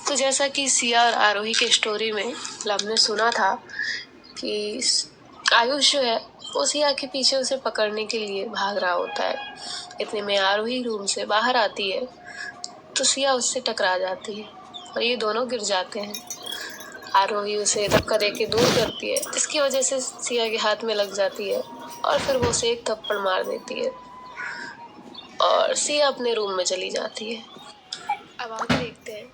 तो जैसा कि सिया और आरोही के स्टोरी में हमने सुना था कि आयुष जो है वो सिया के पीछे उसे पकड़ने के लिए भाग रहा होता है। इतने में आरोही रूम से बाहर आती है तो सिया उससे टकरा जाती है और ये दोनों गिर जाते हैं। आरोही उसे धक्का देके दूर करती है जिसकी वजह से सिया के हाथ में लग जाती है और फिर वो उसे एक थप्पड़ मार देती है और सिया अपने रूम में चली जाती है। अब आगे देखते हैं।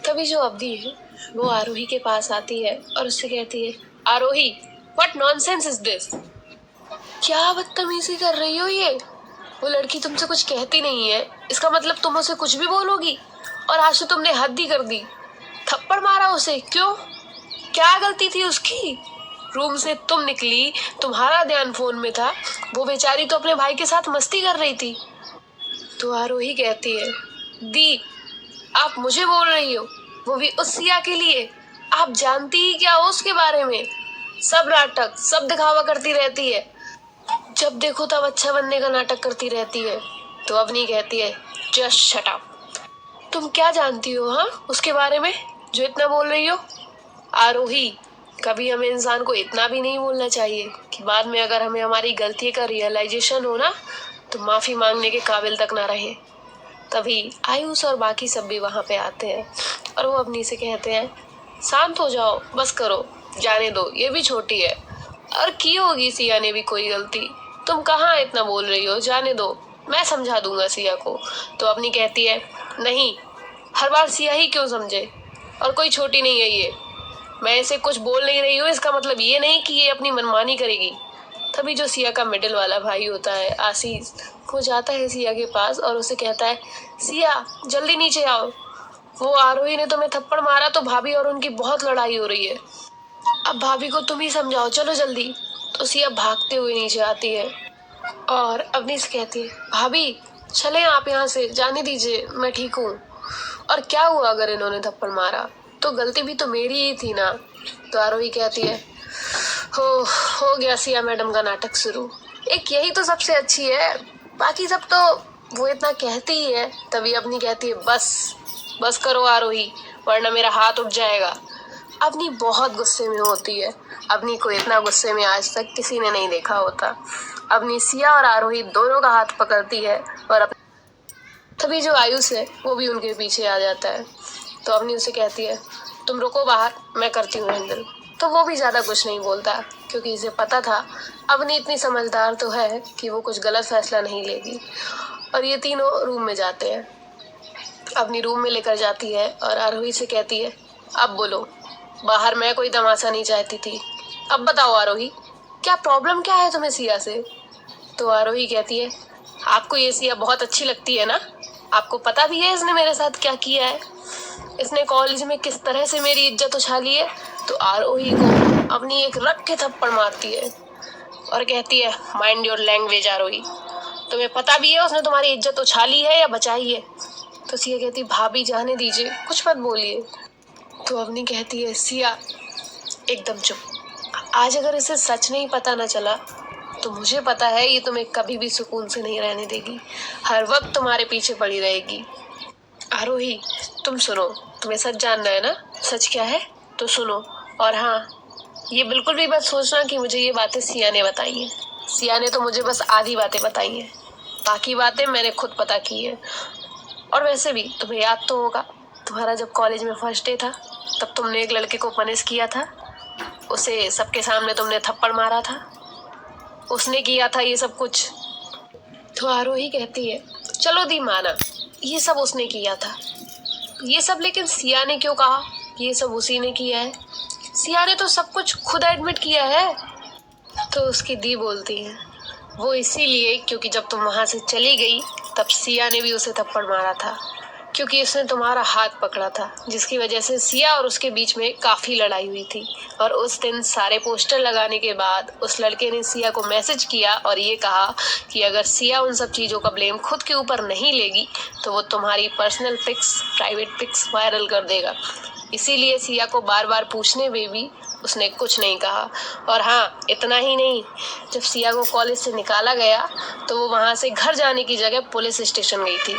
तभी जो अवधि है वो आरोही के पास आती है और उससे कहती है, आरोही, व्हाट नॉनसेंस इज दिस? क्या बदतमीजी कर रही हो ये? वो लड़की तुमसे कुछ कहती नहीं है, इसका मतलब तुम उसे कुछ भी बोलोगी? और आज तो तुमने हद ही कर दी, थप्पड़ मारा उसे। क्यों? क्या गलती थी उसकी? रूम से तुम निकली, तुम्हारा ध्यान फोन में था, वो बेचारी तो अपने भाई के साथ मस्ती कर रही थी। तो आरोही कहती है, दी, आप मुझे बोल रही हो, वो भी उस सिया के लिए? आप जानती ही क्या हो उसके बारे में? सब नाटक, सब दिखावा करती रहती है, जब देखो तब अच्छा बनने का नाटक करती रहती है। तो अवनी कहती है, जस्ट शट अप। तुम क्या जानती हो हाँ उसके बारे में जो इतना बोल रही हो? आरोही, कभी हमें इंसान को इतना भी नहीं बोलना चाहिए कि बाद में अगर हमें हमारी गलती का रियलाइजेशन हो ना तो माफी मांगने के काबिल तक ना रहे। तभी आयुष और बाकी सब भी वहां पे आते हैं और वो अवनी से कहते हैं, शांत हो जाओ, बस करो, जाने दो, ये भी छोटी है और की होगी सिया ने भी कोई गलती। तुम कहाँ इतना बोल रही हो, जाने दो, मैं समझा दूंगा सिया को। तो अवनी कहती है, नहीं, हर बार सिया ही क्यों समझे, और कोई छोटी नहीं है ये। मैं इसे कुछ बोल नहीं रही हूँ, इसका मतलब ये नहीं कि ये अपनी मनमानी करेगी। तभी जो सिया का मिडिल वाला भाई होता है आशीष, वो जाता है सिया के पास और उसे कहता है, सिया जल्दी नीचे आओ, वो आरोही ने तुम्हें थप्पड़ मारा तो भाभी और उनकी बहुत लड़ाई हो रही है, अब भाभी को तुम ही समझाओ, चलो जल्दी। तो सिया भागते हुए नीचे आती है और अवनी से कहती है, भाभी चले आप यहाँ से, जाने दीजिए, मैं ठीक हूँ। और क्या हुआ अगर इन्होंने थप्पड़ मारा तो गलती भी तो मेरी ही थी ना। तो आरोही कहती है, हो गया सिया मैडम का नाटक शुरू। एक यही तो सबसे अच्छी है, बाकी सब तो वो इतना कहती ही है। तभी अपनी कहती है, बस बस करो आरोही, वरना मेरा हाथ उठ जाएगा। अपनी बहुत गुस्से में होती है, अपनी को इतना गुस्से में आज तक किसी ने नहीं देखा होता। अपनी सिया और आरोही दोनों का हाथ पकड़ती है और तभी जो आयुष है वो भी उनके पीछे आ जाता है। तो अपनी उसे कहती है, तुम रुको बाहर, मैं करती हूँ हैंडल। तो वो भी ज्यादा कुछ नहीं बोलता क्योंकि इसे पता था अपनी इतनी समझदार तो है कि वो कुछ गलत फैसला नहीं लेगी। और ये तीनों रूम में जाते हैं, अपनी रूम में लेकर जाती है और आरोही से कहती है, अब बोलो, बाहर मैं कोई तमाशा नहीं चाहती थी, अब बताओ आरोही, क्या प्रॉब्लम क्या है तुम्हें सिया से? तो आरोही कहती है, आपको ये सिया बहुत अच्छी लगती है ना? आपको पता भी है इसने मेरे साथ क्या किया है, इसने कॉलेज में किस तरह से मेरी इज्जत उछाली है। तो आरोही को अपनी एक रख के थप्पड़ मारती है और कहती है, माइंड योर लैंग्वेज आरोही, तुम्हें पता भी है उसने तुम्हारी इज्जत उछाली है या बचाई है? तो सिया कहती, भाभी जाने दीजिए, कुछ मत बोलिए। तो अवनी कहती है, सिया एकदम चुप, आज अगर इसे सच नहीं पता न चला तो मुझे पता है ये तुम्हें कभी भी सुकून से नहीं रहने देगी, हर वक्त तुम्हारे पीछे पड़ी रहेगी। आरोही, तुम सुनो, तुम्हें सच जानना है ना? सच क्या है तो सुनो। और हाँ, ये बिल्कुल भी मत सोचना कि मुझे ये बातें सिया ने बताई हैं। सिया ने तो मुझे बस आधी बातें बताई हैं, बाकी बातें मैंने खुद पता की है। और वैसे भी तुम्हें याद तो होगा, तुम्हारा जब कॉलेज में फर्स्ट डे था तब तुमने एक लड़के को पनिश किया था, उसे सबके सामने तुमने थप्पड़ मारा था, उसने किया था ये सब कुछ। तो आरोही कहती है, चलो दी माना, ये सब उसने किया था, ये सब लेकिन सिया ने क्यों कहा ये सब उसी ने किया है? सिया ने तो सब कुछ खुद एडमिट किया है। तो उसकी दी बोलती है, वो इसीलिए क्योंकि जब तुम वहां से चली गई तब सिया ने भी उसे थप्पड़ मारा था, क्योंकि उसने तुम्हारा हाथ पकड़ा था, जिसकी वजह से सिया और उसके बीच में काफी लड़ाई हुई थी। और उस दिन सारे पोस्टर लगाने के बाद उस लड़के ने सिया को मैसेज किया और ये कहा कि अगर सिया उन सब चीजों का ब्लेम खुद के ऊपर नहीं लेगी तो वो तुम्हारी personal pics, private pics viral कर देगा। इसीलिए सिया को बार बार पूछने में भी उसने कुछ नहीं कहा। और हाँ, इतना ही नहीं, जब सिया को कॉलेज से निकाला गया तो वो वहां से घर जाने की जगह पुलिस स्टेशन गई थी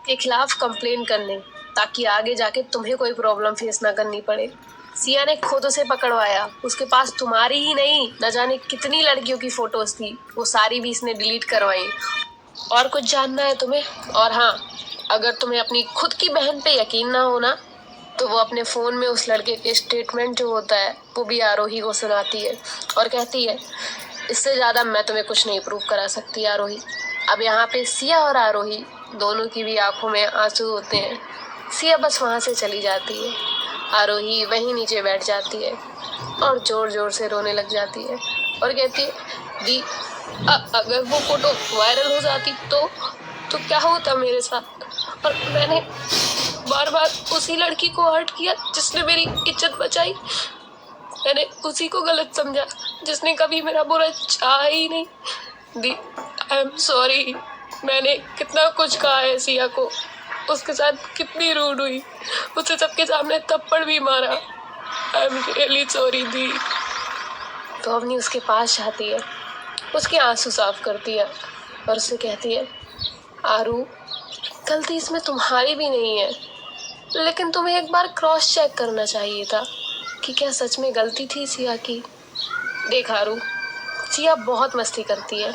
के खिलाफ कंप्लेन करने। ताकि आगे जाके तुम्हें कोई प्रॉब्लम फेस ना करनी पड़े। सिया ने खुद उसे पकड़वाया। उसके पास तुम्हारी ही नहीं न जाने कितनी लड़कियों की फोटोज थी, वो सारी भी इसने डिलीट करवाई। और कुछ जानना है तुम्हें? और हाँ, अगर तुम्हें अपनी खुद की बहन पे यकीन ना हो ना, तो वो अपने फोन में उस लड़के के स्टेटमेंट जो होता है वो भी आरोही को सुनाती है और कहती है, इससे ज्यादा मैं तुम्हें कुछ नहीं प्रूव करा सकती आरोही। अब यहाँ पे सिया और आरोही दोनों की भी आंखों में आंसू होते हैं। सिया बस वहां से चली जाती है। आरोही वहीं नीचे बैठ जाती है और जोर जोर से रोने लग जाती है और कहती है, दी अगर वो फोटो वायरल हो जाती तो क्या होता मेरे साथ? और मैंने बार बार उसी लड़की को हर्ट किया जिसने मेरी इज्जत बचाई। मैंने उसी को गलत समझा जिसने कभी मेरा बुरा चाहा ही नहीं। दी आई एम सॉरी। मैंने कितना कुछ कहा है सिया को, उसके साथ कितनी रूड हुई, उसे सबके सामने थप्पड़ भी मारा। आई एम रियली सॉरी दी। तो अवनी उसके पास जाती है, उसके आंसू साफ करती है और उसे कहती है, आरू, गलती इसमें तुम्हारी भी नहीं है, लेकिन तुम्हें एक बार क्रॉस चेक करना चाहिए था कि क्या सच में गलती थी सिया की। देख आरू, सिया बहुत मस्ती करती है,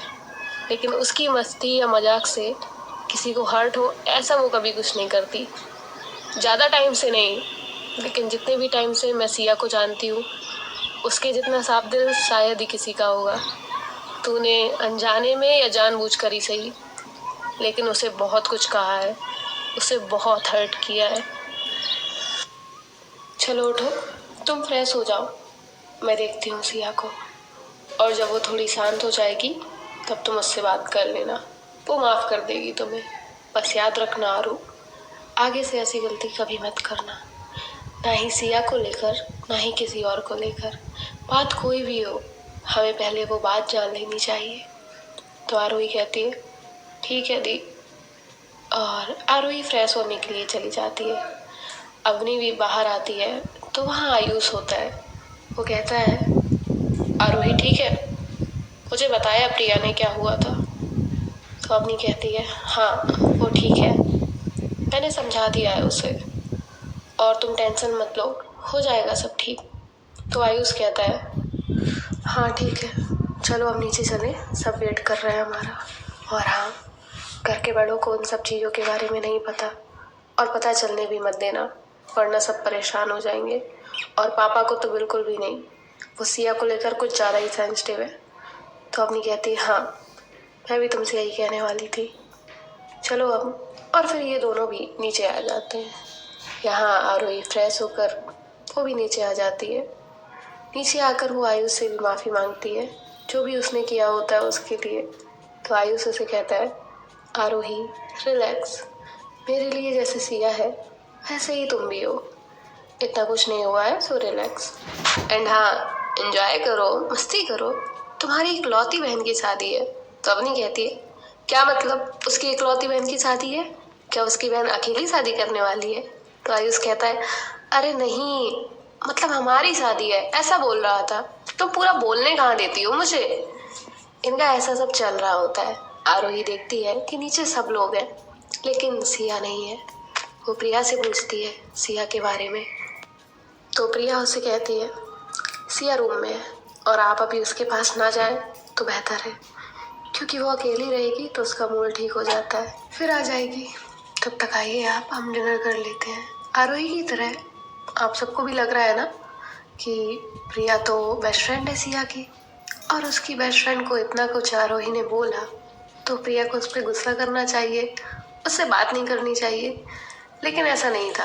लेकिन उसकी मस्ती या मजाक से किसी को हर्ट हो ऐसा वो कभी कुछ नहीं करती। ज़्यादा टाइम से नहीं, लेकिन जितने भी टाइम से मैं सिया को जानती हूँ, उसके जितना साफ दिल शायद ही किसी का होगा। तूने अनजाने में या जानबूझकर ही सही, लेकिन उसे बहुत कुछ कहा है, उसे बहुत हर्ट किया है। चलो उठो, तुम फ्रेश हो जाओ, मैं देखती हूँ सिया को, और जब वो थोड़ी शांत हो जाएगी तब तुम उससे बात कर लेना, वो माफ़ कर देगी तुम्हें। बस याद रखना आरू, आगे से ऐसी गलती कभी मत करना, ना ही सिया को लेकर ना ही किसी और को लेकर। बात कोई भी हो, हमें पहले वो बात जान लेनी चाहिए। तो आरोही कहती है, ठीक है दी। और आरोही फ्रेश होने के लिए चली जाती है। अवनी भी बाहर आती है तो वहाँ आयुष होता है। वो कहता है, आरोही ठीक है? मुझे बताया प्रिया ने क्या हुआ था? तो अवनी कहती है, हाँ वो ठीक है, मैंने समझा दिया है उसे, और तुम टेंशन मत लो, हो जाएगा सब ठीक। तो आयुष कहता है, हाँ ठीक है, चलो अब नीचे चले, सब वेट कर रहे हैं हमारा। और हाँ, घर के बड़ों को उन सब चीज़ों के बारे में नहीं पता, और पता चलने भी मत देना, वरना सब परेशान हो जाएंगे। और पापा को तो बिल्कुल भी नहीं, वो सिया को लेकर कुछ ज़्यादा ही सेंसिटिव है। तो अपनी कहती है, हाँ मैं भी तुमसे यही कहने वाली थी, चलो अब। और फिर ये दोनों भी नीचे आ जाते हैं। यहाँ आरोही फ्रेश होकर वो भी नीचे आ जाती है। नीचे आकर वो आयुष से भी माफ़ी मांगती है, जो भी उसने किया होता है उसके लिए। तो आयुष उसे कहता है, आरोही रिलैक्स, मेरे लिए जैसे सिया है वैसे ही तुम भी हो, इतना कुछ नहीं हुआ है, सो रिलैक्स। एंड हाँ, एंजॉय करो, मस्ती करो, तुम्हारी इकलौती बहन की शादी है। तो अवनी कहती है, क्या मतलब उसकी इकलौती बहन की शादी है? क्या उसकी बहन अकेली शादी करने वाली है? तो आयुष कहता है, अरे नहीं, मतलब हमारी शादी है ऐसा बोल रहा था। तुम पूरा बोलने कहाँ देती हो मुझे? इनका ऐसा सब चल रहा होता है। आरोही देखती है कि नीचे सब लोग हैं, लेकिन सिया नहीं है। वो प्रिया से पूछती है सिया के बारे में। तो प्रिया उसे कहती है, सिया रूम में है, और आप अभी उसके पास ना जाए तो बेहतर है, क्योंकि वो अकेली रहेगी तो उसका मूड ठीक हो जाता है, फिर आ जाएगी। तब तक आइए आप, हम डिनर कर लेते हैं। आरोही की तरह आप सबको भी लग रहा है ना कि प्रिया तो बेस्ट फ्रेंड है सिया की, और उसकी बेस्ट फ्रेंड को इतना कुछ आरोही ने बोला तो प्रिया को उस पर गुस्सा करना चाहिए, उससे बात नहीं करनी चाहिए। लेकिन ऐसा नहीं था,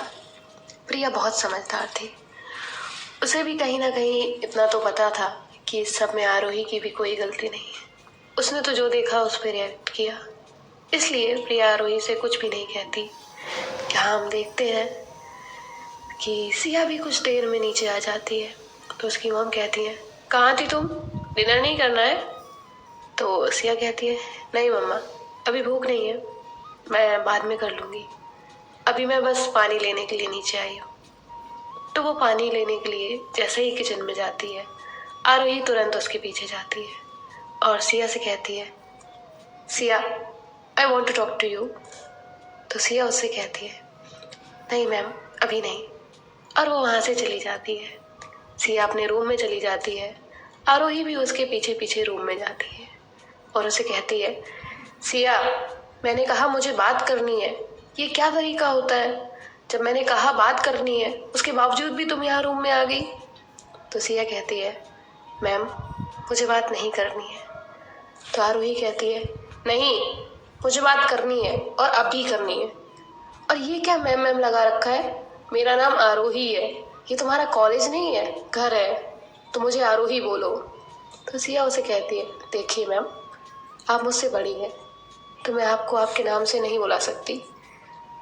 प्रिया बहुत समझदार थी। उसे भी कहीं ना कहीं इतना तो पता था कि इस सब में आरोही की भी कोई गलती नहीं है। उसने तो जो देखा उस पर रिएक्ट किया, इसलिए प्रिया आरोही से कुछ भी नहीं कहती। क्या हम देखते हैं कि सिया भी कुछ देर में नीचे आ जाती है। तो उसकी मॉम कहती है, कहाँ थी तुम, डिनर नहीं करना है? तो सिया कहती है, नहीं मम्मा, अभी भूख नहीं है, मैं बाद में कर लूँगी, अभी मैं बस पानी लेने के लिए नीचे आई हूँ। तो वो पानी लेने के लिए जैसे ही किचन में जाती है, आरोही तुरंत उसके पीछे जाती है और सिया से कहती है, Siya I want to talk to you. तो सिया उससे कहती है, नहीं मैम, अभी नहीं। और वो वहाँ से चली जाती है। सिया अपने रूम में चली जाती है। आरोही भी उसके पीछे पीछे रूम में जाती है और उसे कहती है, सिया, मैंने कहा मुझे बात करनी है। ये क्या तरीका होता है? जब मैंने कहा बात करनी है उसके बावजूद भी तुम यहाँ रूम में आ गई। तो सिया कहती है, मैम, मुझे बात नहीं करनी है। तो आरोही कहती है, नहीं, मुझे बात करनी है और अभी करनी है। और ये क्या मैम मैम लगा रखा है? मेरा नाम आरोही है। ये तुम्हारा कॉलेज नहीं है, घर है। तो मुझे आरोही बोलो। तो सिया उसे कहती है, देखिए मैम, आप मुझसे बड़ी हैं, तो मैं आपको आपके नाम से नहीं बुला सकती।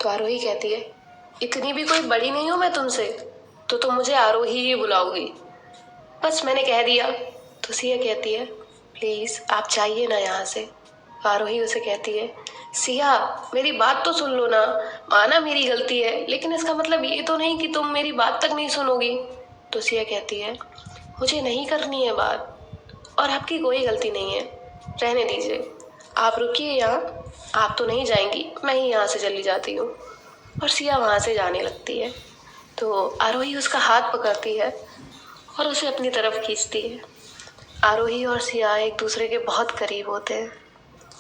तो आरोही कहती है, इतनी भी कोई बड़ी नहीं हूँ मैं तुमसे, तो तुम मुझे आरोही ही बुलाओगी। बस मैंने कह दिया। तो सिया कहती है, प्लीज़ आप जाइए ना यहाँ से। आरोही उसे कहती है, सिया, मेरी बात तो सुन लो ना। माना मेरी गलती है, लेकिन इसका मतलब ये तो नहीं कि तुम मेरी बात तक नहीं सुनोगी। तो सिया कहती है, मुझे नहीं करनी है बात और आपकी कोई गलती नहीं है, रहने दीजिए। आप रुकिए यहाँ, आप तो नहीं जाएंगी, मैं ही यहाँ से चली जाती हूँ। और सिया वहाँ से जाने लगती है। तो आरोही उसका हाथ पकड़ती है और उसे अपनी तरफ खींचती है। आरोही और सिया एक दूसरे के बहुत करीब होते हैं।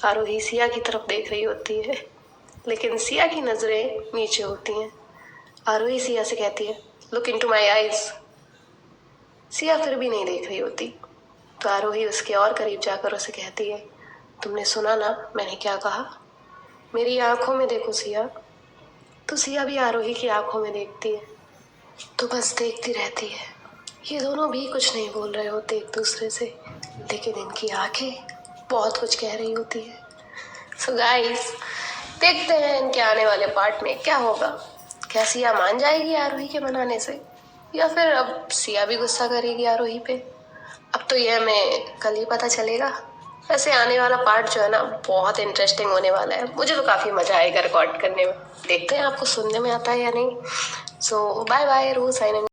आरोही सिया की तरफ देख रही होती है, लेकिन सिया की नज़रें नीचे होती हैं। आरोही सिया से कहती है, look into my eyes. Siya फिर भी नहीं देख रही होती। तो आरोही उसके और करीब जाकर उसे कहती है, तुमने सुना ना मैंने क्या कहा? मेरी आंखों में देखो सिया। तो सिया भी आरोही की आंखों में देखती है, तो बस देखती रहती है। ये दोनों भी कुछ नहीं बोल रहे होते एक दूसरे से, लेकिन इनकी आंखें बहुत कुछ कह रही होती है। सो गाइस, देखते हैं इनके आने वाले पार्ट में क्या होगा। क्या सिया मान जाएगी आरोही के मनाने से, या फिर अब सिया भी गुस्सा करेगी आरोही पे? अब तो ये हमें कल ही पता चलेगा। वैसे आने वाला पार्ट जो है ना, बहुत इंटरेस्टिंग होने वाला है। मुझे तो काफ़ी मज़ा आएगा रिकॉर्ड करने में। देखते हैं आपको सुनने में आता है या नहीं। सो बाय बाय, रूह साइनिंग।